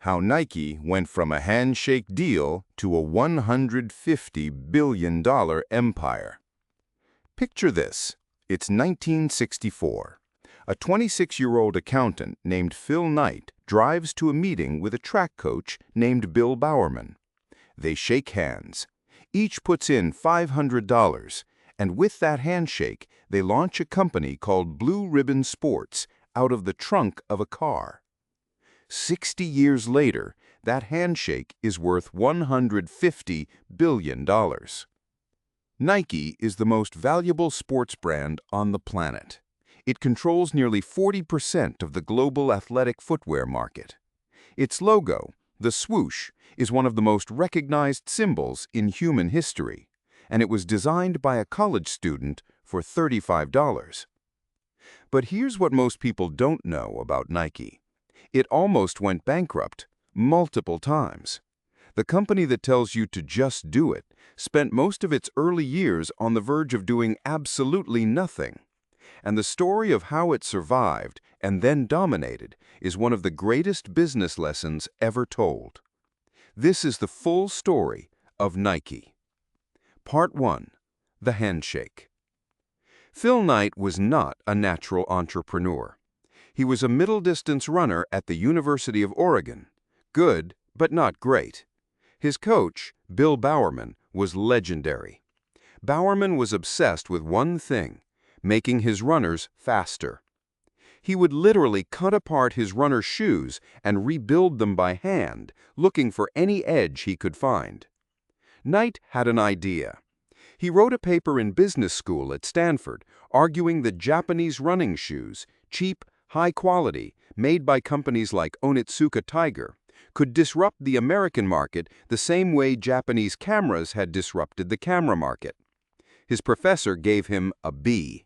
How Nike went from a handshake deal to a $150 billion empire. Picture this. It's 1964. A 26-year-old accountant named Phil Knight drives to a meeting with a track coach named Bill Bowerman. They shake hands. Each puts in $500, and with that handshake, they launch a company called Blue Ribbon Sports out of the trunk of a car. 60 years later, that handshake is worth $150 billion. Nike is the most valuable sports brand on the planet. It controls nearly 40% of the global athletic footwear market. Its logo, the swoosh, is one of the most recognized symbols in human history, and it was designed by a college student for $35. But here's what most people don't know about Nike. It almost went bankrupt multiple times. The company that tells you to just do it spent most of its early years on the verge of doing absolutely nothing. And the story of how it survived and then dominated is one of the greatest business lessons ever told. This is the full story of Nike. Part 1. The Handshake. Phil Knight was not a natural entrepreneur. He was a middle-distance runner at the University of Oregon. Good, but not great. His coach, Bill Bowerman, was legendary. Bowerman was obsessed with one thing: making his runners faster. He would literally cut apart his runner's shoes and rebuild them by hand, looking for any edge he could find. Knight had an idea. He wrote a paper in business school at Stanford arguing that Japanese running shoes, cheap, high quality, made by companies like Onitsuka Tiger, could disrupt the American market the same way Japanese cameras had disrupted the camera market. His professor gave him a B.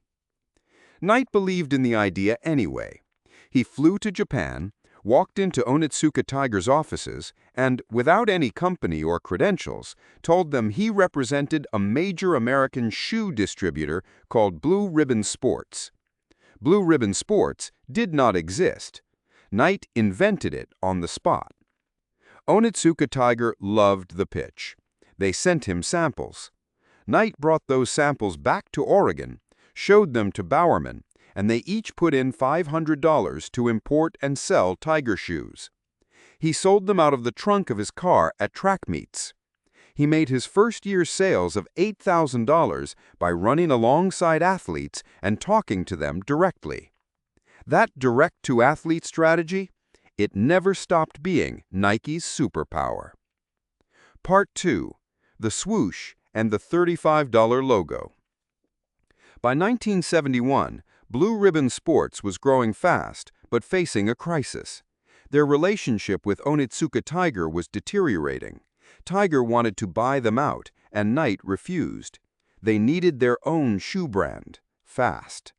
Knight believed in the idea anyway. He flew to Japan, walked into Onitsuka Tiger's offices, and, without any company or credentials, told them he represented a major American shoe distributor called Blue Ribbon Sports. Blue Ribbon Sports did not exist. Knight invented it on the spot. Onitsuka Tiger loved the pitch. They sent him samples. Knight brought those samples back to Oregon, showed them to Bowerman, and they each put in $500 to import and sell Tiger shoes. He sold them out of the trunk of his car at track meets. He made his first year's sales of $8,000 by running alongside athletes and talking to them directly. That direct-to-athlete strategy, it never stopped being Nike's superpower. Part 2. The Swoosh and the $35 logo. By 1971, Blue Ribbon Sports was growing fast, but facing a crisis. Their relationship with Onitsuka Tiger was deteriorating. Tiger wanted to buy them out, and Knight refused. They needed their own shoe brand, fast.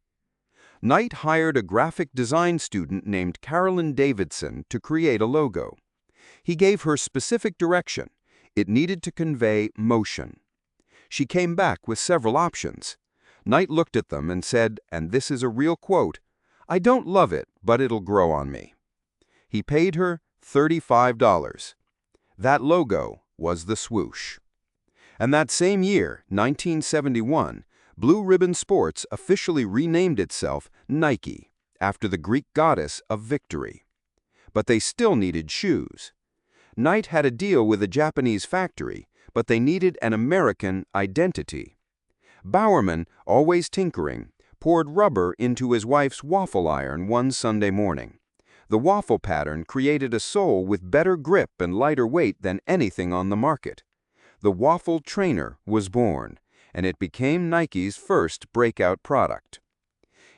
Knight hired a graphic design student named Carolyn Davidson to create a logo. He gave her specific direction. It needed to convey motion. She came back with several options. Knight looked at them and said, and this is a real quote, "I don't love it, but it'll grow on me." He paid her $35. That logo was the swoosh. And that same year, 1971, Blue Ribbon Sports officially renamed itself Nike, after the Greek goddess of victory. But they still needed shoes. Knight had a deal with a Japanese factory, but they needed an American identity. Bowerman, always tinkering, poured rubber into his wife's waffle iron one Sunday morning. The waffle pattern created a sole with better grip and lighter weight than anything on the market. The waffle trainer was born, and it became Nike's first breakout product.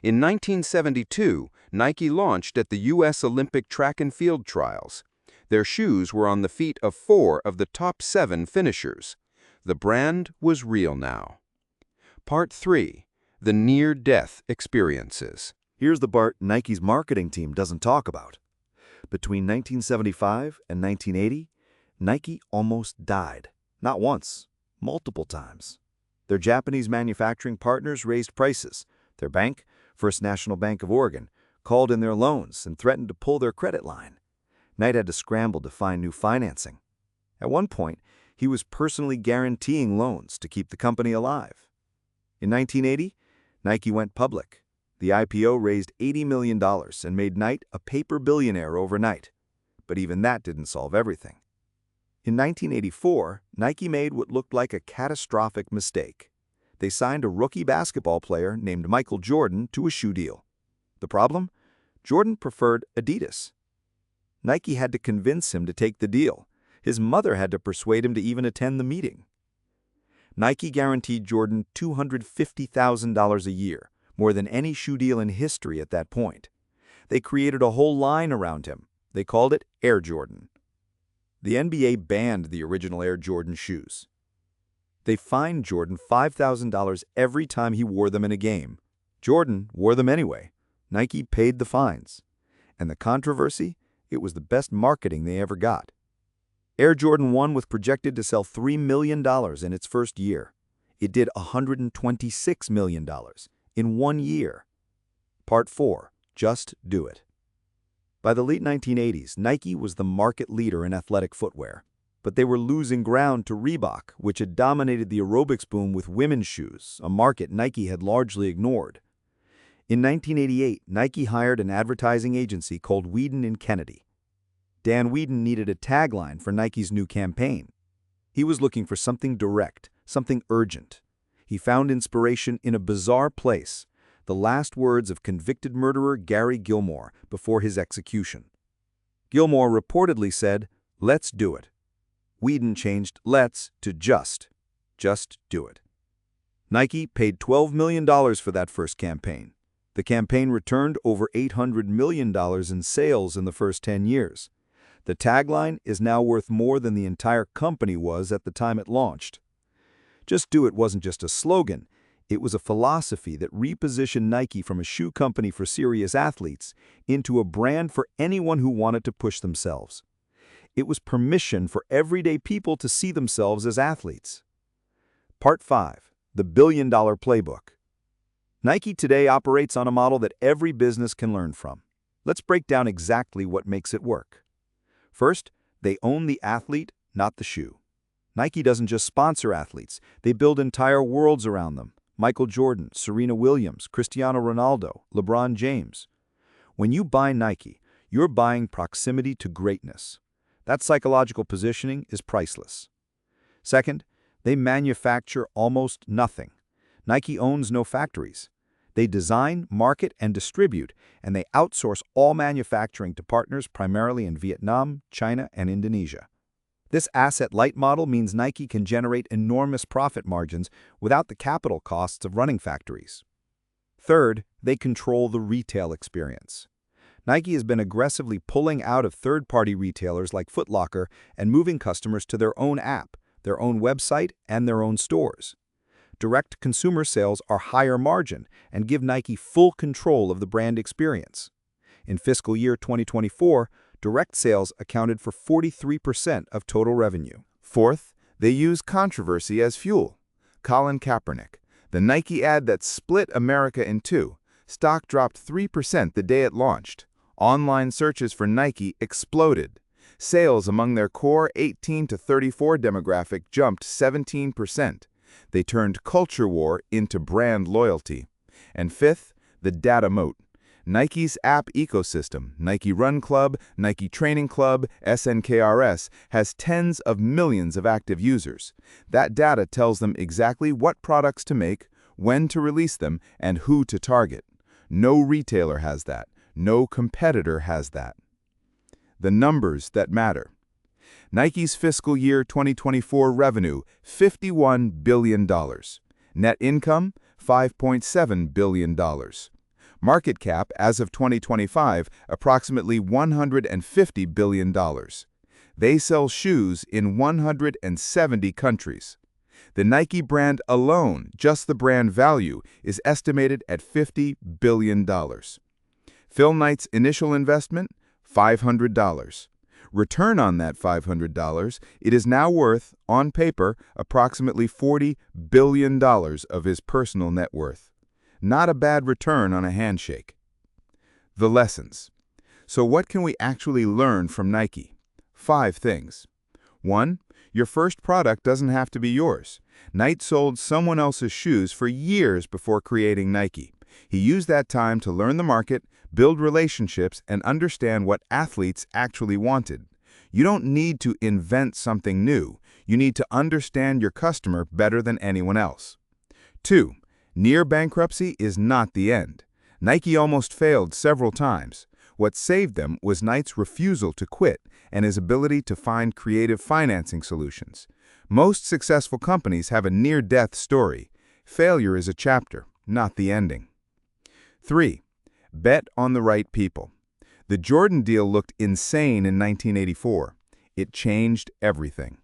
In 1972, Nike launched at the U.S. Olympic track and field trials. Their shoes were on the feet of 4 of the top 7 finishers. The brand was real now. Part 3. The Near-Death Experiences. Here's the part Nike's marketing team doesn't talk about. Between 1975 and 1980, Nike almost died. Not once, multiple times. Their Japanese manufacturing partners raised prices. Their bank, First National Bank of Oregon, called in their loans and threatened to pull their credit line. Knight had to scramble to find new financing. At one point, he was personally guaranteeing loans to keep the company alive. In 1980, Nike went public. The IPO raised $80 million and made Knight a paper billionaire overnight. But even that didn't solve everything. In 1984, Nike made what looked like a catastrophic mistake. They signed a rookie basketball player named Michael Jordan to a shoe deal. The problem? Jordan preferred Adidas. Nike had to convince him to take the deal. His mother had to persuade him to even attend the meeting. Nike guaranteed Jordan $250,000 a year, more than any shoe deal in history at that point. They created a whole line around him. They called it Air Jordan. The NBA banned the original Air Jordan shoes. They fined Jordan $5,000 every time he wore them in a game. Jordan wore them anyway. Nike paid the fines. And the controversy? It was the best marketing they ever got. Air Jordan 1 was projected to sell $3 million in its first year. It did $126 million in 1 year. Part 4. Just do it. By the late 1980s, Nike was the market leader in athletic footwear. But they were losing ground to Reebok, which had dominated the aerobics boom with women's shoes, a market Nike had largely ignored. In 1988, Nike hired an advertising agency called Weeden & Kennedy. Dan Weeden needed a tagline for Nike's new campaign. He was looking for something direct, something urgent. He found inspiration in a bizarre place, the last words of convicted murderer Gary Gilmore before his execution. Gilmore reportedly said, "Let's do it." Weeden changed "let's" to just do it. Nike paid $12 million for that first campaign. The campaign returned over $800 million in sales in the first 10 years. The tagline is now worth more than the entire company was at the time it launched. Just do it wasn't just a slogan. It was a philosophy that repositioned Nike from a shoe company for serious athletes into a brand for anyone who wanted to push themselves. It was permission for everyday people to see themselves as athletes. Part 5. The Billion-Dollar Playbook. Nike today operates on a model that every business can learn from. Let's break down exactly what makes it work. First, they own the athlete, not the shoe. Nike doesn't just sponsor athletes, they build entire worlds around them. Michael Jordan, Serena Williams, Cristiano Ronaldo, LeBron James. When you buy Nike, you're buying proximity to greatness. That psychological positioning is priceless. Second, they manufacture almost nothing. Nike owns no factories. They design, market, and distribute, and they outsource all manufacturing to partners primarily in Vietnam, China, and Indonesia. This asset-light model means Nike can generate enormous profit margins without the capital costs of running factories. Third, they control the retail experience. Nike has been aggressively pulling out of third-party retailers like Foot Locker and moving customers to their own app, their own website, and their own stores. Direct consumer sales are higher margin and give Nike full control of the brand experience. In fiscal year 2024, direct sales accounted for 43% of total revenue. Fourth, they use controversy as fuel. Colin Kaepernick, the Nike ad that split America in two. Stock dropped 3% the day it launched. Online searches for Nike exploded. Sales among their core 18 to 34 demographic jumped 17%. They turned culture war into brand loyalty. And fifth, the data moat. Nike's app ecosystem, Nike Run Club, Nike Training Club, SNKRS, has tens of millions of active users. That data tells them exactly what products to make, when to release them, and who to target. No retailer has that. No competitor has that. The numbers that matter. Nike's fiscal year 2024 revenue, $51 billion. Net income, $5.7 billion. Market cap as of 2025, approximately $150 billion. They sell shoes in 170 countries. The Nike brand alone, just the brand value, is estimated at $50 billion. Phil Knight's initial investment, $500. Return on that $500, it is now worth, on paper, approximately $40 billion of his personal net worth. Not a bad return on a handshake. The lessons. So what can we actually learn from Nike? 5 things. 1. Your first product doesn't have to be yours. Knight sold someone else's shoes for years before creating Nike. He used that time to learn the market, build relationships, and understand what athletes actually wanted. You don't need to invent something new. You need to understand your customer better than anyone else. 2. Near bankruptcy is not the end. Nike almost failed several times. What saved them was Knight's refusal to quit and his ability to find creative financing solutions. Most successful companies have a near-death story. Failure is a chapter, not the ending. 3. Bet on the right people. The Jordan deal looked insane in 1984. It changed everything.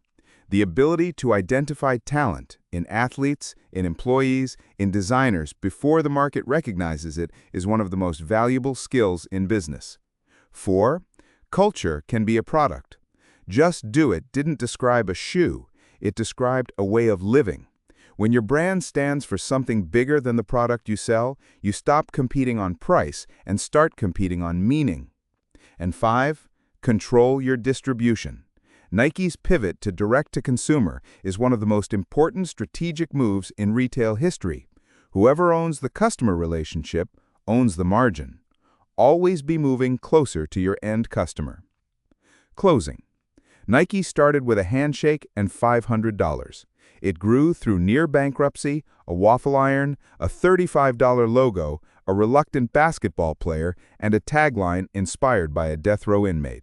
The ability to identify talent in athletes, in employees, in designers before the market recognizes it is one of the most valuable skills in business. 4. Culture can be a product. Just Do It didn't describe a shoe. It described a way of living. When your brand stands for something bigger than the product you sell, you stop competing on price and start competing on meaning. And 5. Control your distribution. Nike's pivot to direct-to-consumer is one of the most important strategic moves in retail history. Whoever owns the customer relationship owns the margin. Always be moving closer to your end customer. Closing. Nike started with a handshake and $500. It grew through near bankruptcy, a waffle iron, a $35 logo, a reluctant basketball player, and a tagline inspired by a death row inmate.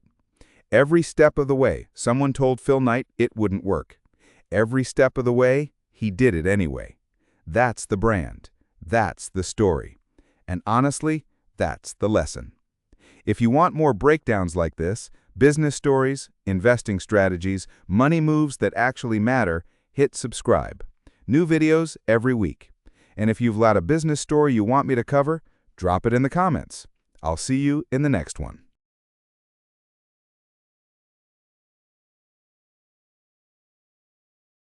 Every step of the way, someone told Phil Knight it wouldn't work. Every step of the way, he did it anyway. That's the brand. That's the story. And honestly, that's the lesson. If you want more breakdowns like this, business stories, investing strategies, money moves that actually matter, hit subscribe. New videos every week. And if you've got a business story you want me to cover, drop it in the comments. I'll see you in the next one.